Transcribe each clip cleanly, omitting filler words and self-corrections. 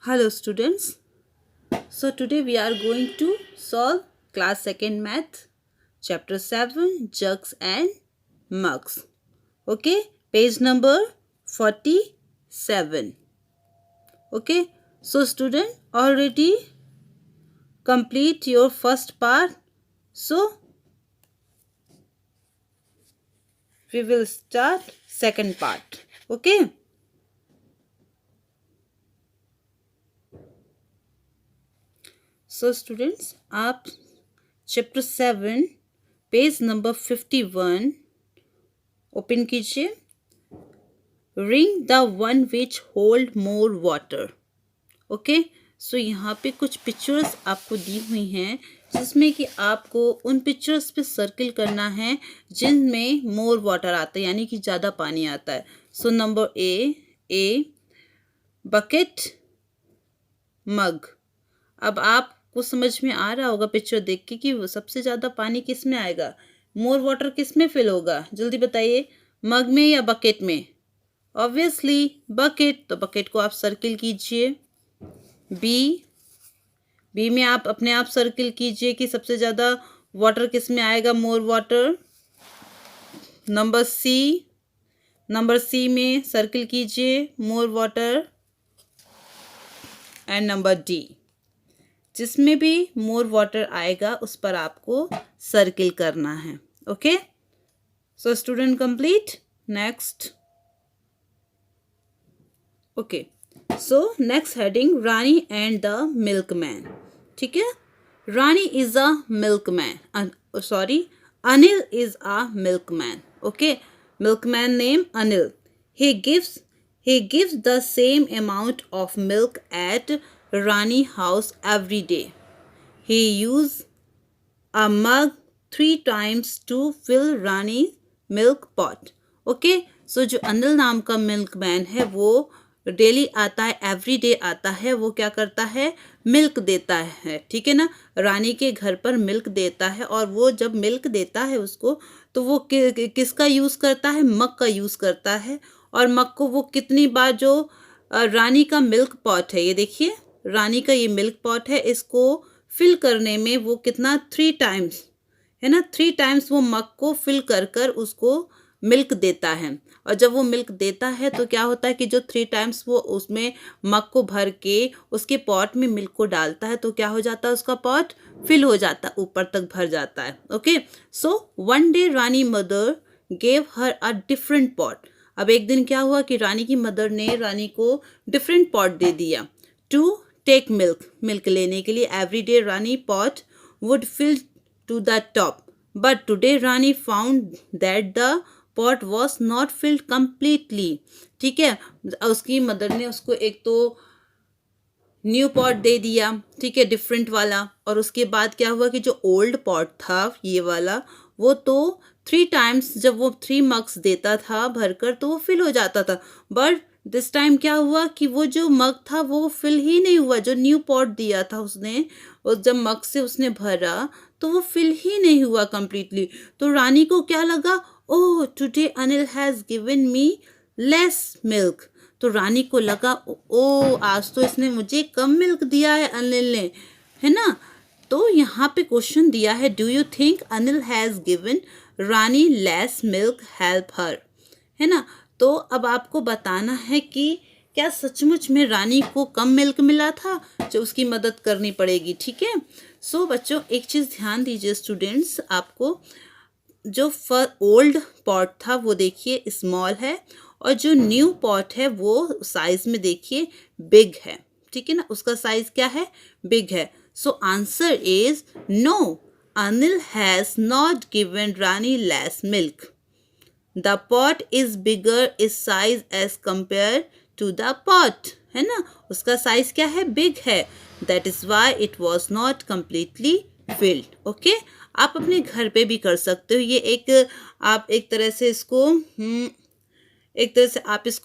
Hello students. So today we are going to solve class 2nd math chapter 7 jugs and mugs. Okay, page number 47. Okay, so student already complete your first part. So we will start second part. Okay. So students आप chapter 7 page number 51 open कीजिए. Ring the one which hold more water. Okay, so यहाँ पे कुछ pictures आपको दी हुई हैं जिसमें कि आपको उन पिक्चर्स पे सर्किल करना है जिनमें मोर वाटर आता है, यानी कि ज़्यादा पानी आता है. सो नंबर ए बकेट मग. अब आपको समझ में आ रहा होगा पिक्चर देख के कि सबसे ज़्यादा पानी किस में आएगा, मोर वाटर किस में फिल होगा. जल्दी बताइए, मग में या बकेट में? Obviously bucket. तो बकेट को आप सर्किल कीजिए. बी में आप अपने आप सर्किल कीजिए कि सबसे ज़्यादा वाटर किस में आएगा, मोर वाटर. नंबर सी में सर्किल कीजिए more water. And number D, जिसमें भी मोर वाटर आएगा उस पर आपको सर्किल करना है. Okay, so student complete. Next. Okay, so next heading Rani and the milkman. ठीक है, Rani is a milkman. Sorry, Anil is a milkman. Okay, milkman name Anil. he gives the same amount of milk at Rani house every day. He use a mug 3 times to fill Rani's milk pot. Okay, so जो अनिल नाम का milkman है वो daily आता है, every day आता है. वो क्या करता है, मिल्क देता है. ठीक है ना, रानी के घर पर मिल्क देता है. और वो जब मिल्क देता है उसको, तो वो किसका यूज़ करता है, मग का यूज़ करता है. और मग को वो कितनी बार, जो रानी का मिल्क पॉट है, ये देखिए रानी का ये मिल्क पॉट है, इसको फिल करने में वो कितना 3 टाइम्स है ना, 3 टाइम्स वो मग को फिल कर कर उसको मिल्क देता है. और जब वो मिल्क देता है तो क्या होता है कि जो 3 टाइम्स वो उसमें मग को भर के उसके पॉट में मिल्क को डालता है तो क्या हो जाता है, उसका पॉट फिल हो जाता है, ऊपर तक भर जाता है. Okay, so one day Rani mother gave her a different pot. अब एक दिन क्या हुआ कि रानी की मदर ने रानी को डिफरेंट पॉट दे दिया टू टेक मिल्क लेने के लिए. Every day Rani pot would fill to the top, but today Rani found that the pot was not filled completely. ठीक है, उसकी मदर ने उसको एक तो न्यू पॉट दे दिया, ठीक है, डिफरेंट वाला. और उसके बाद क्या हुआ कि जो ओल्ड पॉट था ये वाला, वो तो 3 टाइम्स जब वो 3 मग्स देता था भरकर तो वो फिल हो जाता था. बट दिस टाइम क्या हुआ कि वो जो मग था वो फिल ही नहीं हुआ. जो न्यू पॉट दिया था उसने, और जब मग से उसने भरा तो वो फिल ही नहीं हुआ कम्प्लीटली. तो रानी को क्या लगा, oh today Anil has given me less milk. तो रानी को लगा, ओ आज तो इसने मुझे कम मिल्क दिया है अनिल ने, है ना. तो यहाँ पे क्वेश्चन दिया है, do you think Anil has given Rani less milk help her, है ना. तो अब आपको बताना है कि क्या सचमुच में रानी को कम मिल्क मिला था, जो उसकी मदद करनी पड़ेगी. ठीक है, सो बच्चों एक चीज़ ध्यान दीजिए स्टूडेंट्स, आपको जो ओल्ड पॉट था वो देखिए स्मॉल है, और जो न्यू पॉट है वो साइज में देखिए बिग है. ठीक है ना, उसका साइज क्या है, बिग है. So answer is no, Anil has not given Rani less milk. The pot is bigger is size as compare to the pot, है ना, उसका साइज क्या है, बिग है. That is why it was not completely filled. Okay, आप अपने घर पे भी कर सकते हो. ये आप एक तरह से इसको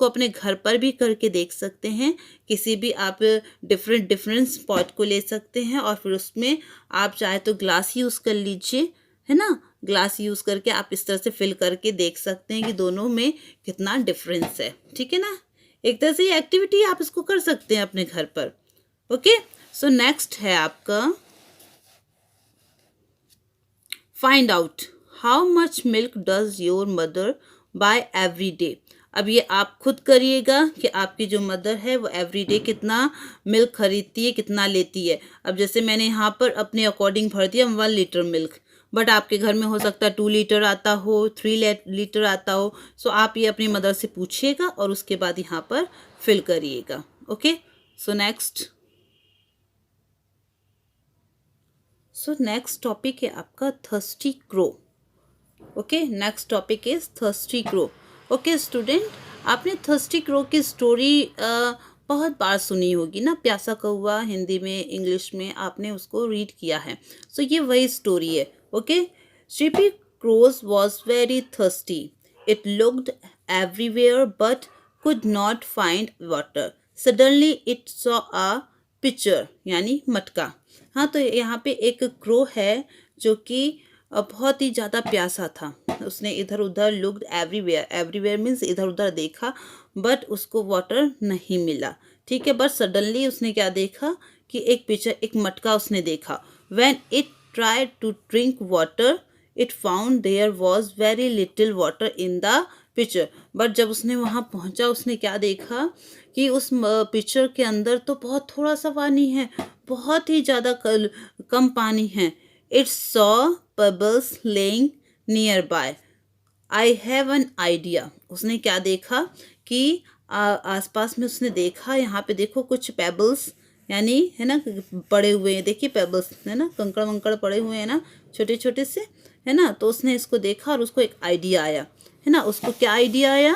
अपने घर पर भी करके देख सकते हैं. किसी भी आप डिफरेंट स्पॉट को ले सकते हैं और फिर उसमें आप चाहे तो ग्लास यूज़ कर लीजिए, है ना. ग्लास यूज़ करके आप इस तरह से फिल करके देख सकते हैं कि दोनों में कितना डिफरेंस है. ठीक है ना, एक तरह से ये एक्टिविटी आप इसको कर सकते हैं अपने घर पर. ओके, सो नेक्स्ट है आपका find out how much milk does your mother by every day. अब ये आप खुद करिएगा कि आपकी जो मदर है वो एवरी डे कितना मिल्क खरीदती है, कितना लेती है। अब जैसे मैंने यहाँ पर अपने अकॉर्डिंग भर दिया 1 लीटर मिल्क, बट आपके घर में हो सकता है 2 लीटर आता हो, 3 लीटर आता हो। सो आप ये अपनी मदर से पूछिएगा और उसके बाद यहाँ पर फिल करिएगा। ओके, सो नेक्स्ट टॉपिक है आपका thirsty crow. Okay, next topic is thirsty crow. Okay student, आपने थर्स्टी क्रो की स्टोरी बहुत बार सुनी होगी ना, प्यासा कौवा, हिंदी में, इंग्लिश में आपने उसको रीड किया है। सो ये वही स्टोरी है। Okay, sleepy crows was very thirsty, it looked everywhere but could not find water, suddenly it saw a pitcher, यानी मटका। हाँ, तो यहाँ पे एक क्रो है जो कि बहुत ही ज़्यादा प्यासा था। उसने इधर उधर लुक्ड एवरीवेयर, एवरीवेयर मीन्स इधर उधर देखा, बट उसको वाटर नहीं मिला। ठीक है, बट सडनली उसने क्या देखा कि एक पिक्चर, एक मटका उसने देखा। When it tried to drink water it found there was very little water in the pitcher. But जब उसने वहाँ पहुँचा उसने क्या देखा कि उस पिक्चर के अंदर तो बहुत थोड़ा सा पानी है, बहुत ही ज़्यादा कम पानी है। It saw pebbles laying nearby. I have an idea. उसने क्या देखा कि आसपास में उसने देखा, यहाँ पे देखो कुछ पेबल्स, यानी है ना पड़े हुए हैं, देखिए पेबल्स है ना, कंकड़ वंकड़ पड़े हुए हैं ना, छोटे छोटे से, है ना। तो उसने इसको देखा और उसको एक आइडिया आया, है ना। उसको क्या आइडिया आया?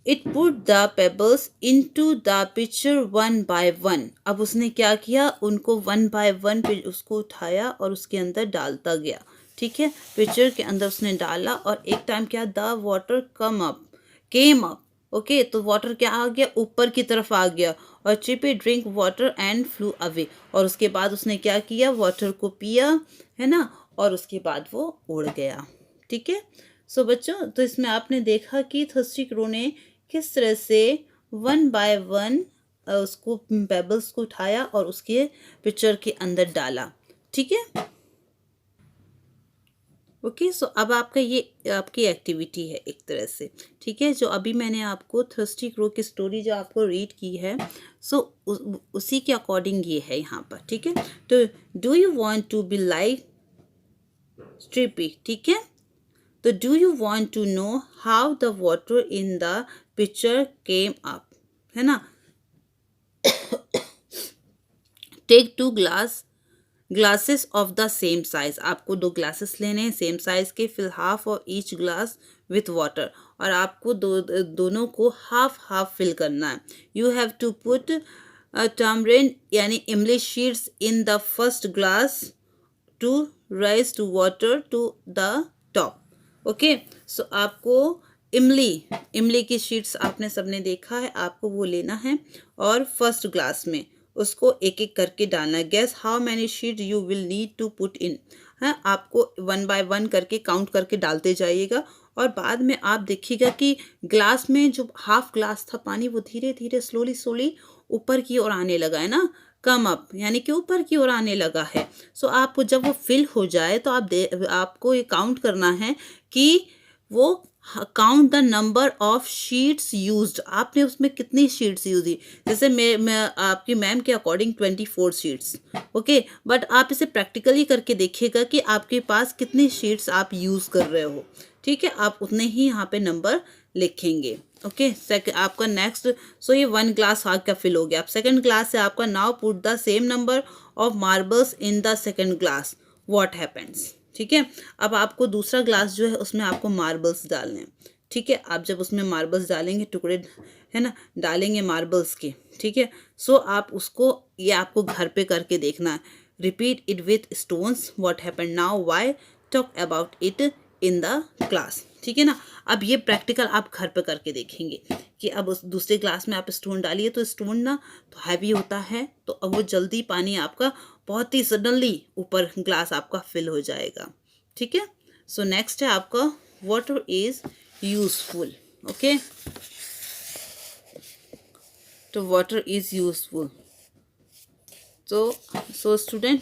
It put the pebbles into the pitcher 1 by 1। अब उसने क्या किया, उनको 1 by 1 उसको उठाया और उसके अंदर डालता गया। ठीक है, पिक्चर के अंदर उसने डाला और एक टाइम क्या, the water came up. Okay, तो वाटर क्या आ गया, ऊपर की तरफ आ गया। और Chipi drink water and flu away. और उसके बाद उसने क्या किया, वाटर को पिया, है ना, और उसके बाद वो उड़ गया। ठीक है, सो बच्चों, तो इसमें आपने देखा कि थर्स्टी क्रो ने किस तरह से 1 by 1 उसको पेबल्स को उठाया और उसके पिक्चर के अंदर डाला। ठीक है, ओके, सो अब आपका ये आपकी एक्टिविटी है एक तरह से। ठीक है, जो अभी मैंने आपको थर्स्टी क्रो की स्टोरी जो आपको रीड की है, सो उसी के अकॉर्डिंग ये है यहाँ पर। ठीक है, तो do you want to be like stripy? ठीक है, तो do you want to know how the water in the pitcher came up? है ना। Take 2 glasses of the same size। आपको 2 ग्लासेस लेने हैं सेम साइज के। Fill half of each glass with water. और आपको दोनों को हाफ हाफ फिल करना है। You have to put tamarind यानी इमली sheets in the first glass to rise to water to the top. Okay, so आपको इमली की शीट्स आपने सबने देखा है, आपको वो लेना है और फर्स्ट ग्लास में उसको एक एक करके डालना है। Guess how many sheet you will need to put in. है, आपको 1 by 1 करके काउंट करके डालते जाइएगा। और बाद में आप देखिएगा कि ग्लास में जो हाफ ग्लास था पानी, वो धीरे धीरे स्लोली स्लोली ऊपर की ओर आने लगा है ना, कम अप यानी कि ऊपर की ओर आने लगा है। सो आपको जब वो फिल हो जाए तो आपको ये काउंट करना है कि वो count the number of sheets used. आपने उसमें कितनी शीट्स यूज की। जैसे मैं आपकी मैम के अकॉर्डिंग 24 शीट्स। ओके, बट आप इसे प्रैक्टिकली करके देखिएगा कि आपके पास कितनी शीट्स आप यूज़ कर रहे हो। ठीक है, आप उतने ही यहाँ पे नंबर लिखेंगे। ओके, आपका नेक्स्ट, सो ये 1 ग्लास आग का फिल हो गया। अब सेकंड ग्लास है आपका। Now put the same number of marbles in the second glass, what happens. ठीक है, अब आपको दूसरा ग्लास जो है उसमें आपको मार्बल्स डालने हैं। ठीक है, आप जब उसमें मार्बल्स डालेंगे, टुकड़े है ना डालेंगे मार्बल्स के। ठीक है, सो आप उसको, ये आपको घर पे करके देखना है। Repeat it with stones, what happen now, why, talk about it in the class. ठीक है ना। अब ये प्रैक्टिकल आप घर पे करके देखेंगे कि अब उस दूसरे ग्लास में आप स्टोन डालिए, तो स्टोन ना तो हैवी होता है, तो अब वो जल्दी पानी आपका बहुत ही सडनली ऊपर ग्लास आपका फिल हो जाएगा। ठीक है, सो नेक्स्ट है आपका वाटर इज यूजफुल। ओके, तो water is useful. So student,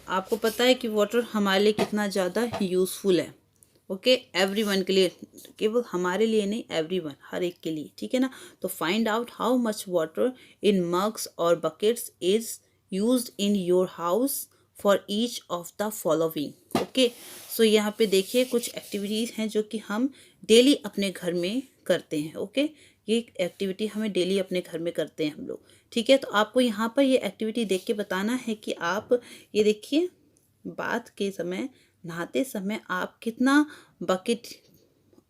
आपको पता है कि वाटर हमारे लिए कितना ज़्यादा यूज़फुल है। ओके, एवरीवन के लिए, केवल हमारे लिए नहीं, एवरीवन, हर एक के लिए, ठीक है ना। तो find out how much water in mugs और buckets is used in your house for each of the following. Okay, so यहाँ पे देखिए कुछ एक्टिविटीज़ हैं जो कि हम डेली अपने घर में करते हैं। ओके, ये एक्टिविटी हमें डेली अपने घर में करते हैं हम लोग, ठीक है। तो आपको यहाँ पर ये एक्टिविटी देख के बताना है कि आप ये देखिए, बात के समय, नहाते समय आप कितना बकेट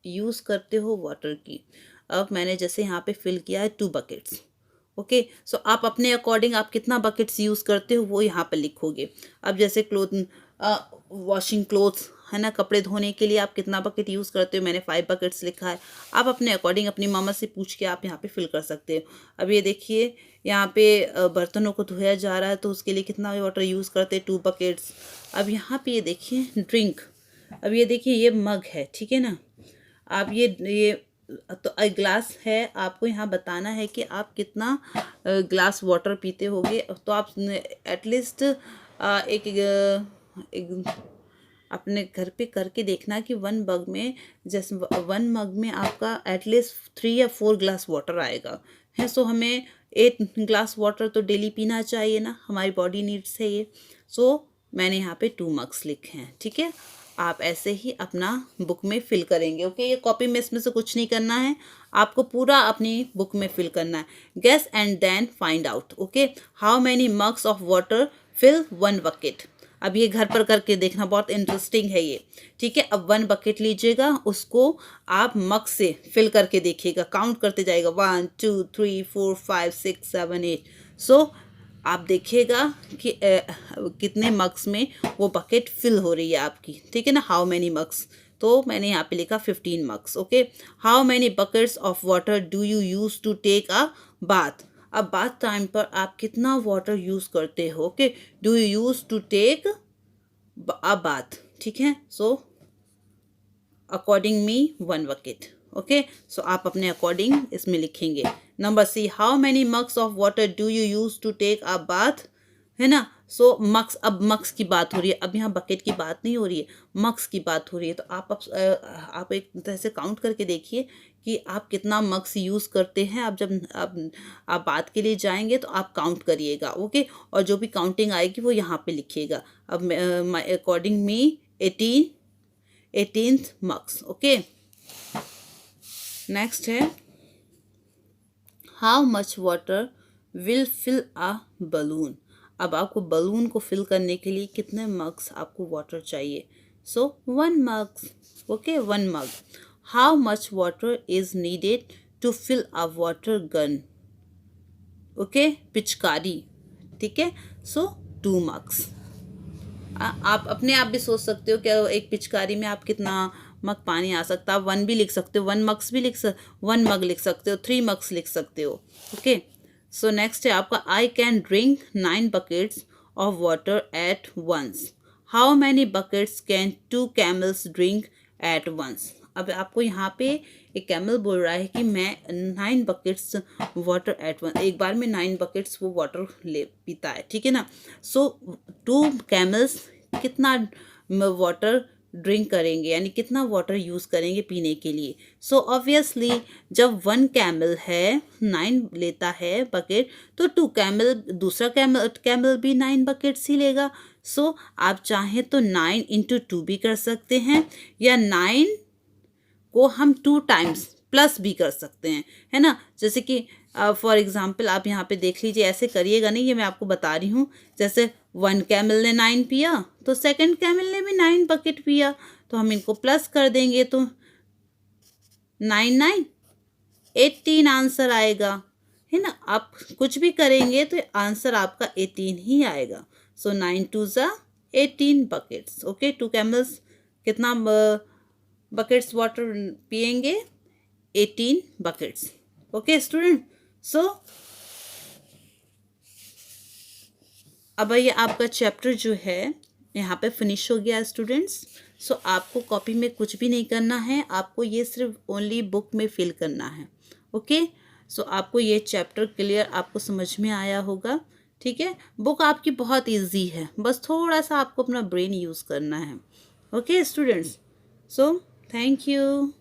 यूज़ करते हो वाटर की। अब मैंने जैसे यहाँ पे फिल किया है 2 बकेट्स। ओके, सो आप अपने अकॉर्डिंग आप कितना बकेट्स यूज़ करते हो वो यहाँ पर लिखोगे। अब जैसे वॉशिंग क्लोथ्स है ना, कपड़े धोने के लिए आप कितना बकेट यूज़ करते हो, मैंने 5 बकेट्स लिखा है। आप अपने अकॉर्डिंग अपनी मामा से पूछ के आप यहाँ पे फिल कर सकते हो। अब ये देखिए यहाँ पे बर्तनों को धोया जा रहा है तो उसके लिए कितना वाटर यूज़ करते हैं, 2 बकेट्स। अब यहाँ पे ये देखिए ड्रिंक, अब ये देखिए ये मग है, ठीक है ना। आप ये तो एक ग्लास है, आपको यहाँ बताना है कि आप कितना ग्लास वाटर पीते होगे। तो आप एटलीस्ट एक अपने घर पे करके देखना कि 1 मग में, जैसे 1 मग में आपका एटलीस्ट 3 या 4 ग्लास वाटर आएगा है। सो हमें 8 ग्लास वाटर तो डेली पीना चाहिए ना, हमारी बॉडी नीड्स है ये। सो मैंने यहाँ पे 2 मग्स लिखे हैं, ठीक है। आप ऐसे ही अपना बुक में फिल करेंगे। ओके, ये कॉपी में इसमें से कुछ नहीं करना है, आपको पूरा अपनी बुक में फिल करना है। Guess and then find out. Okay, how many mugs of water fill 1 bucket. अब ये घर पर करके देखना, बहुत इंटरेस्टिंग है ये, ठीक है। अब 1 बकेट लीजिएगा, उसको आप मग से फिल करके देखिएगा, काउंट करते जाएगा 1 2 3 4 5 6 7 8। सो आप देखिएगा कि कितने मग्स में वो बकेट फिल हो रही है आपकी, ठीक है ना। हाउ मैनी मग्स, तो मैंने यहाँ पे लिखा 15 mugs. Okay, how many buckets of water do you use to take a bath. अब बाथ टाइम पर आप कितना वाटर यूज़ करते हो। Okay, do you use to take a bath, ठीक है। So according me 1 bucket. Okay, so आप अपने अकॉर्डिंग इसमें लिखेंगे। Number C, how many mugs of water do you use to take a bath, है ना। सो मग्स, अब मग्स की बात हो रही है, अब यहाँ बकेट की बात नहीं हो रही है, मग्स की बात हो रही है। तो आप एक तरह से काउंट करके देखिए कि आप कितना मग्स यूज़ करते हैं। आप जब आप बात के लिए जाएंगे तो आप काउंट करिएगा। ओके, और जो भी काउंटिंग आएगी वो यहाँ पे लिखिएगा। अब according me 18th mugs. Okay, next है, how much water will fill a balloon. अब आपको बलून को फिल करने के लिए कितने मग्स आपको वाटर चाहिए। So 1 mugs. Okay, 1 mug. How much water is needed to fill a water gun. Okay, पिचकारी, ठीक है। So 2 mugs. आप अपने आप भी सोच सकते हो कि एक पिचकारी में आप कितना मग पानी आ सकता है। आप 1 भी लिख सकते हो, 1 मग्स भी 1 मग लिख सकते हो, 3 मग्स लिख सकते हो। ओके, सो नेक्स्ट है आपका, I can drink 9 buckets of water at once. How many buckets can 2 camels drink at once. अब आपको यहाँ पे एक कैमल बोल रहा है कि मैं 9 बकेट्स वाटर एट वन, एक बार में 9 बकेट्स वो वाटर ले पीता है, ठीक है ना। सो 2 कैमल्स कितना वाटर ड्रिंक करेंगे, यानी कितना वाटर यूज़ करेंगे पीने के लिए। सो ऑब्वियसली जब 1 कैमल है 9 लेता है बकेट, तो 2 कैमल, दूसरा कैमल भी 9 बकेट्स ही लेगा। सो आप चाहें तो 9 इंटू 2 भी कर सकते हैं, या 9 को हम 2 टाइम्स प्लस भी कर सकते हैं, है ना। जैसे कि फॉर एग्जांपल आप यहाँ पे देख लीजिए, ऐसे करिएगा नहीं, ये मैं आपको बता रही हूँ। जैसे 1 कैमल ने 9 पिया तो 2nd कैमल ने भी 9 बकेट पिया, तो हम इनको प्लस कर देंगे तो 9 9 18 आंसर आएगा, है ना। आप कुछ भी करेंगे तो आंसर आपका 18 ही आएगा। सो 9 2 ज़ा 18 बकेट्स। ओके, 2 कैमल्स कितना बकेट्स वाटर पिएंगे, 18 बकेट्स। ओके स्टूडेंट, सो अब ये आपका चैप्टर जो है यहाँ पे फिनिश हो गया स्टूडेंट्स। सो आपको कॉपी में कुछ भी नहीं करना है, आपको ये सिर्फ ओनली बुक में फिल करना है। ओके, सो आपको ये चैप्टर क्लियर आपको समझ में आया होगा। ठीक है, बुक आपकी बहुत इजी है, बस थोड़ा सा आपको अपना ब्रेन यूज़ करना है। Okay students, so thank you.